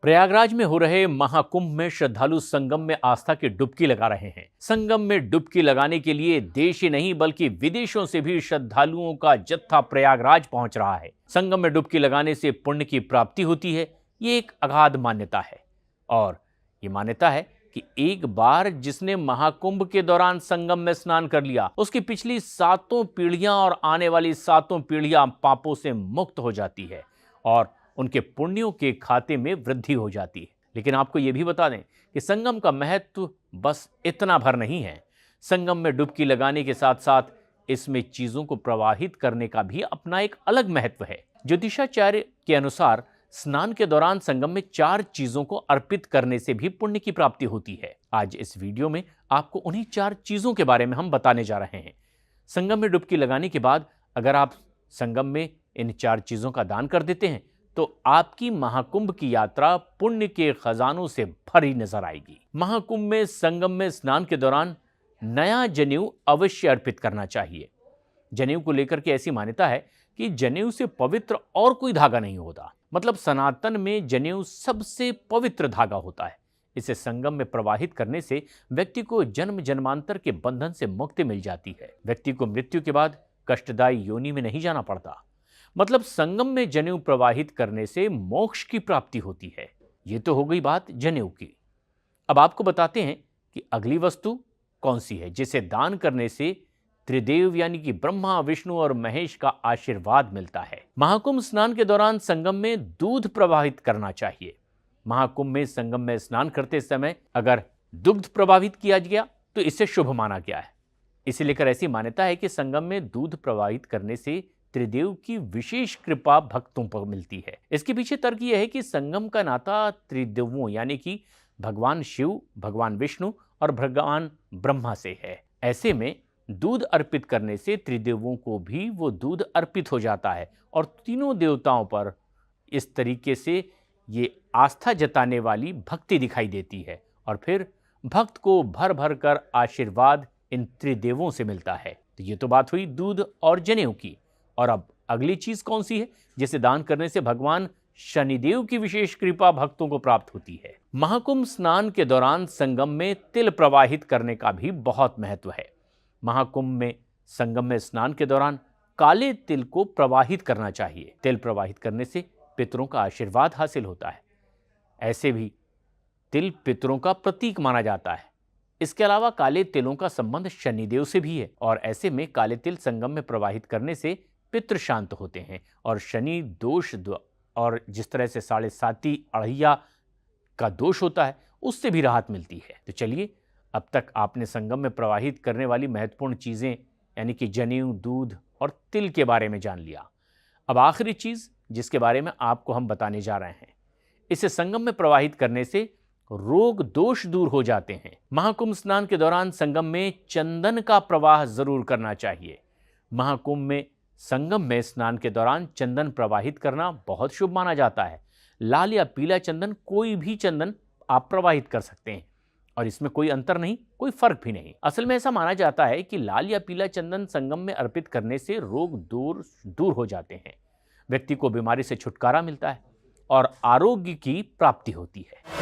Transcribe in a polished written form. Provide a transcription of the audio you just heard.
प्रयागराज में हो रहे महाकुंभ में श्रद्धालु संगम में आस्था की डुबकी लगा रहे हैं। संगम में डुबकी लगाने के लिए देश ही नहीं बल्कि विदेशों से भी श्रद्धालुओं का जत्था प्रयागराज पहुंच रहा है। संगम में डुबकी लगाने से पुण्य की प्राप्ति होती है, ये एक अगाध मान्यता है। और ये मान्यता है कि एक बार जिसने महाकुंभ के दौरान संगम में स्नान कर लिया, उसकी पिछली 7 पीढ़ियां और आने वाली 7 पीढ़ियां पापों से मुक्त हो जाती है और उनके पुण्यों के खाते में वृद्धि हो जाती है। लेकिन आपको यह भी बता दें कि संगम का महत्व बस इतना भर नहीं है। संगम में डुबकी लगाने के साथ साथ इसमें चीजों को प्रवाहित करने का भी अपना एक अलग महत्व है। ज्योतिषाचार्य के अनुसार स्नान के दौरान संगम में 4 चीजों को अर्पित करने से भी पुण्य की प्राप्ति होती है। आज इस वीडियो में आपको उन्हीं 4 चीजों के बारे में हम बताने जा रहे हैं। संगम में डुबकी लगाने के बाद अगर आप संगम में इन 4 चीजों का दान कर देते हैं तो आपकी महाकुंभ की यात्रा पुण्य के खजानों से भरी नजर आएगी। महाकुंभ में संगम में स्नान के दौरान नया जनेऊ अवश्य अर्पित करना चाहिए। जनेऊ को लेकर के ऐसी मान्यता है कि जनेऊ से पवित्र और कोई धागा नहीं होता। मतलब सनातन में जनेऊ सबसे पवित्र धागा होता है। इसे संगम में प्रवाहित करने से व्यक्ति को जन्म जन्मांतर के बंधन से मुक्ति मिल जाती है। व्यक्ति को मृत्यु के बाद कष्टदायी योनि में नहीं जाना पड़ता। मतलब संगम में जनेऊ प्रवाहित करने से मोक्ष की प्राप्ति होती है। ये तो हो गई बात जनेऊ की। अब आपको बताते हैं कि अगली वस्तु कौन सी है जिसे दान करने से त्रिदेव यानी कि ब्रह्मा, विष्णु और महेश का आशीर्वाद मिलता है। महाकुंभ स्नान के दौरान संगम में दूध प्रवाहित करना चाहिए। महाकुंभ में संगम में स्नान करते समय अगर दुग्ध प्रवाहित किया गया तो इसे शुभ माना गया है। इसे लेकर ऐसी मान्यता है कि संगम में दूध प्रवाहित करने से त्रिदेव की विशेष कृपा भक्तों पर मिलती है। इसके पीछे तर्क यह है कि संगम का नाता त्रिदेवों यानी कि भगवान शिव, भगवान विष्णु और भगवान ब्रह्मा से है। ऐसे में दूध अर्पित करने से त्रिदेवों को भी वो दूध अर्पित हो जाता है और तीनों देवताओं पर इस तरीके से ये आस्था जताने वाली भक्ति दिखाई देती है और फिर भक्त को भर भर कर आशीर्वाद इन त्रिदेवों से मिलता है। तो ये तो बात हुई दूध और जनेऊ की। और अब अगली चीज कौन सी है जिसे दान करने से भगवान शनिदेव की विशेष कृपा भक्तों को प्राप्त होती है। महाकुंभ स्नान के दौरान संगम में तिल प्रवाहित करने का भी बहुत महत्व है। महाकुंभ में संगम में स्नान के दौरान काले तिल को प्रवाहित करना चाहिए। तिल प्रवाहित करने से पितरों का आशीर्वाद हासिल होता है। ऐसे भी तिल पितरों का प्रतीक माना जाता है। इसके अलावा काले तिलों का संबंध शनिदेव से भी है और ऐसे में काले तिल संगम में प्रवाहित करने से पितृ शांत होते हैं और शनि दोष और जिस तरह से 7.5 अढ़ैया का दोष होता है उससे भी राहत मिलती है। तो चलिए, अब तक आपने संगम में प्रवाहित करने वाली महत्वपूर्ण चीज़ें यानी कि जनेऊ, दूध और तिल के बारे में जान लिया। अब आखिरी चीज़ जिसके बारे में आपको हम बताने जा रहे हैं, इसे संगम में प्रवाहित करने से रोग दोष दूर हो जाते हैं। महाकुंभ स्नान के दौरान संगम में चंदन का प्रवाह जरूर करना चाहिए। महाकुंभ में संगम में स्नान के दौरान चंदन प्रवाहित करना बहुत शुभ माना जाता है। लाल या पीला चंदन, कोई भी चंदन आप प्रवाहित कर सकते हैं और इसमें कोई अंतर नहीं, कोई फर्क भी नहीं। असल में ऐसा माना जाता है कि लाल या पीला चंदन संगम में अर्पित करने से रोग दूर हो जाते हैं, व्यक्ति को बीमारी से छुटकारा मिलता है और आरोग्य की प्राप्ति होती है।